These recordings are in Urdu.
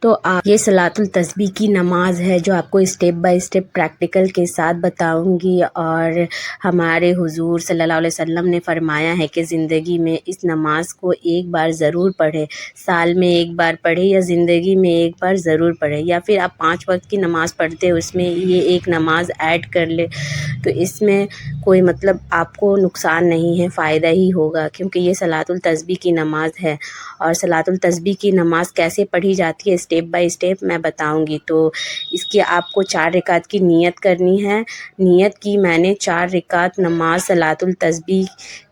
تو یہ صلاۃ التسبیح کی نماز ہے جو آپ کو اسٹیپ بائی اسٹیپ پریکٹیکل کے ساتھ بتاؤں گی، اور ہمارے حضور صلی اللہ علیہ وسلم نے فرمایا ہے کہ زندگی میں اس نماز کو ایک بار ضرور پڑھے، سال میں ایک بار پڑھے یا زندگی میں ایک بار ضرور پڑھے، یا پھر آپ 5 وقت کی نماز پڑھتے اس میں یہ ایک نماز ایڈ کر لے، تو اس میں کوئی مطلب آپ کو نقصان نہیں ہے، فائدہ ہی ہوگا، کیونکہ یہ صلاۃ التسبیح کی نماز ہے۔ اور صلاۃ التسبیح کی نماز کیسے پڑھی جاتی ہے اسٹیپ بائی اسٹیپ میں بتاؤں گی۔ تو اس کی آپ کو 4 رکعت کی نیت کرنی ہے۔ نیت کی میں نے 4 رکعت نماز صلاۃ التسبیح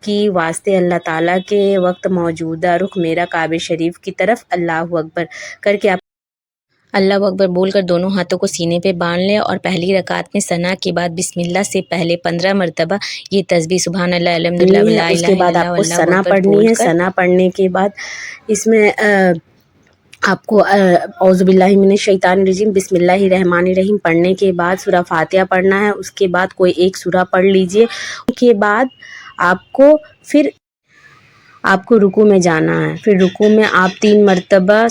کی واسطے اللہ تعالیٰ کے وقت موجودہ رخ میرا کعبہ شریف کی طرف اللہ اکبر کر کے آپ اللہ اکبر بول کر دونوں ہاتھوں کو سینے پہ باندھ لیں، اور پہلی رکعت میں ثنا کے بعد بسم اللہ سے پہلے 15 مرتبہ یہ تسبیح سبحان اللہ الحمدللہ ولا اس الہ کے الا بعد اللہ آپ کو واللہ ثنا اکبر بول پڑھنی ہے۔ کر ثنا پڑھنے کے بعد اس میں آپ کو اعوذ باللہ من الشیطان الرجیم بسم اللہ الرحمن الرحیم پڑھنے کے بعد سورہ فاتحہ پڑھنا ہے۔ اس کے بعد کوئی ایک سورہ پڑھ لیجئے۔ اس کے بعد آپ کو رکوع میں جانا ہے۔ پھر رکوع میں آپ 3 مرتبہ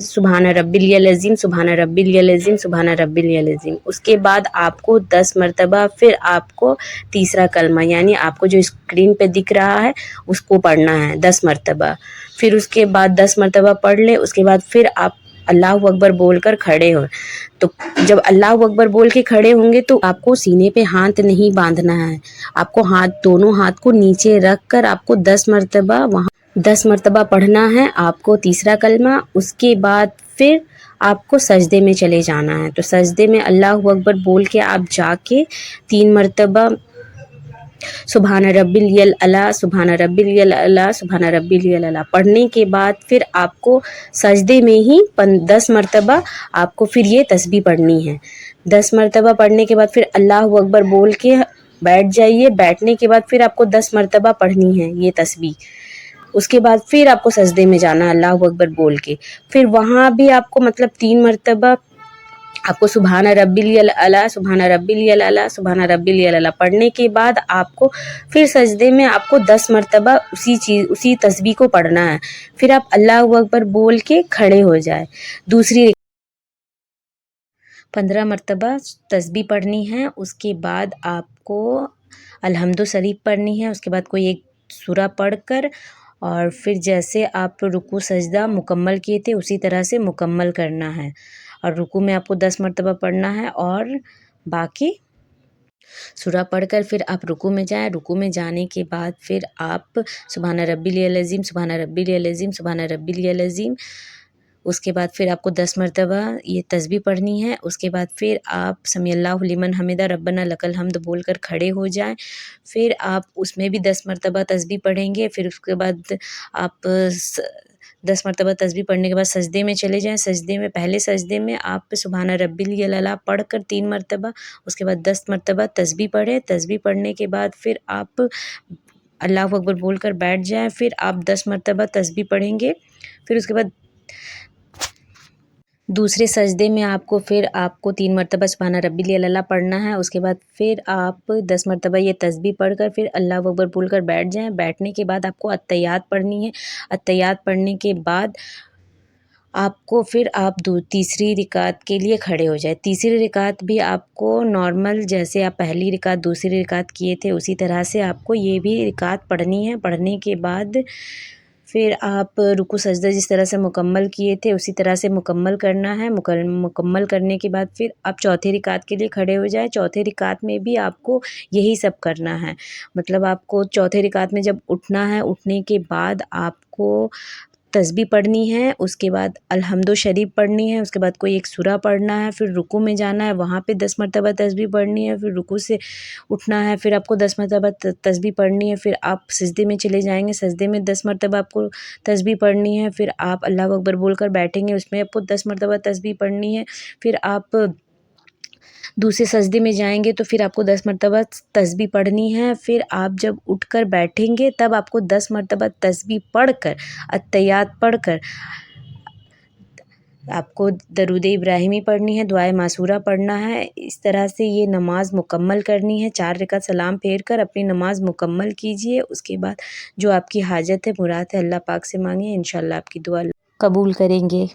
سبحان ربی العظیم سبحان ربی العظیم سبحان ربی العظیم، اس کے بعد آپ کو 10 مرتبہ پھر آپ کو تیسرا کلمہ، یعنی آپ کو جو اسکرین پہ دکھ رہا ہے اس کو پڑھنا ہے 10 مرتبہ۔ پھر اس کے بعد 10 مرتبہ پڑھ لیں، اس کے بعد پھر آپ اللہ اکبر بول کر کھڑے ہو۔ تو جب اللہ اکبر بول کے کھڑے ہوں گے تو آپ کو سینے پہ ہاتھ نہیں باندھنا ہے، آپ کو دونوں ہاتھ کو نیچے رکھ کر آپ کو 10 مرتبہ پڑھنا ہے آپ کو تیسرا کلمہ۔ اس کے بعد پھر آپ کو سجدے میں چلے جانا ہے۔ تو سجدے میں اللہ اکبر بول کے آپ جا کے 3 مرتبہ سبحان ربی الاعلیٰ سبحان ربی الاعلیٰ سبحان ربی الاعلیٰ پڑھنے کے بعد پھر آپ کو سجدے میں ہی 10 مرتبہ آپ کو پھر یہ تسبیح پڑھنی ہے۔ 10 مرتبہ پڑھنے کے بعد پھر اللہ اکبر بول کے بیٹھ جائیے۔ بیٹھنے کے بعد پھر آپ کو 10 مرتبہ پڑھنی ہے یہ تسبیح۔ اس کے بعد پھر آپ کو سجدے میں جانا ہے اللہ اکبر بول کے۔ پھر وہاں بھی آپ کو مطلب 3 مرتبہ آپ کو سبحان ربی الاعلیٰ سبحان ربی الاعلیٰ سبحان ربی الاعلیٰ پڑھنے کے بعد آپ کو پھر سجدے میں آپ کو 10 مرتبہ اسی تسبیح کو پڑھنا ہے۔ پھر آپ اللہ اکبر بول کے کھڑے ہو جائے۔ دوسری 15 مرتبہ تسبیح پڑھنی ہے۔ اس کے بعد آپ کو الحمد شریف پڑھنی ہے۔ اس کے بعد کوئی ایک سورہ پڑھ کر، اور پھر جیسے آپ رکوع سجدہ مکمل کیے تھے اسی طرح سے مکمل کرنا ہے، اور رکوع میں آپ کو 10 مرتبہ پڑھنا ہے، اور باقی سورہ پڑھ کر پھر آپ رکوع میں جائیں۔ رکوع میں جانے کے بعد پھر آپ سبحان ربی العظیم سبحان ربی العظیم سبحان ربی العظیم، اس کے بعد پھر آپ کو 10 مرتبہ یہ تسبیح پڑھنی ہے۔ اس کے بعد پھر آپ سمیع اللہ لمن حمدہ ربنا لک الحمد بول کر کھڑے ہو جائیں۔ پھر آپ اس میں بھی 10 مرتبہ تسبیح پڑھیں گے۔ پھر اس کے بعد آپ 10 مرتبہ تسبیح پڑھنے کے بعد سجدے میں چلے جائیں۔ سجدے میں پہلے سجدے میں آپ سبحان ربی الاعلیٰ پڑھ کر 3 مرتبہ، اس کے بعد 10 مرتبہ تسبیح پڑھیں۔ تسبیح پڑھنے کے بعد پھر آپ اللہ اکبر بول کر بیٹھ جائیں۔ پھر آپ 10 مرتبہ تسبیح پڑھیں گے۔ پھر اس کے بعد دوسرے سجدے میں آپ کو 3 مرتبہ سبحان ربی الاعلیٰ پڑھنا ہے۔ اس کے بعد پھر آپ 10 مرتبہ یہ تسبیح پڑھ کر پھر اللہ اکبر بول کر بیٹھ جائیں۔ بیٹھنے کے بعد آپ کو اتحیات پڑھنی ہے۔ اتحیات پڑھنے کے بعد آپ کو پھر آپ تیسری رکعت کے لیے کھڑے ہو جائیں۔ تیسری رکعت بھی آپ کو نارمل جیسے آپ پہلی رکعت دوسری رکعت کیے تھے اسی طرح سے آپ کو یہ بھی رکعت پڑھنی ہے۔ پڑھنے کے بعد پھر آپ رکوع سجدہ جس طرح سے مکمل کیے تھے اسی طرح سے مکمل کرنا ہے۔ مکمل کرنے کے بعد پھر آپ چوتھے رکعت کے لیے کھڑے ہو جائیں۔ چوتھے رکعت میں بھی آپ کو یہی سب کرنا ہے، مطلب آپ کو چوتھے رکعت میں جب اٹھنا ہے، اٹھنے کے بعد آپ کو تسبیح پڑھنی ہے، اس کے بعد الحمد شریف پڑھنی ہے، اس کے بعد کوئی ایک سورہ پڑھنا ہے، پھر رکوع میں جانا ہے، وہاں پہ 10 مرتبہ تسبیح پڑھنی ہے، پھر رکوع سے اٹھنا ہے، پھر آپ کو 10 مرتبہ تسبیح پڑھنی ہے، پھر آپ سجدے میں چلے جائیں گے، سجدے میں 10 مرتبہ آپ کو تسبیح پڑھنی ہے، پھر آپ اللہ اکبر بول کر بیٹھیں گے، اس میں آپ کو 10 مرتبہ تسبیح پڑھنی ہے، پھر آپ دوسرے سجدے میں جائیں گے تو پھر آپ کو 10 مرتبہ تسبیح پڑھنی ہے، پھر آپ جب اٹھ کر بیٹھیں گے تب آپ کو 10 مرتبہ تسبیح پڑھ کر اتحیات پڑھ کر آپ کو درود ابراہیمی پڑھنی ہے، دعائے معصورہ پڑھنا ہے۔ اس طرح سے یہ نماز مکمل کرنی ہے۔ 4 رکعت سلام پھیر کر اپنی نماز مکمل کیجیے۔ اس کے بعد جو آپ کی حاجت ہے، مراد ہے، اللہ پاک سے مانگیں، انشاءاللہ آپ کی دعا قبول کریں گے۔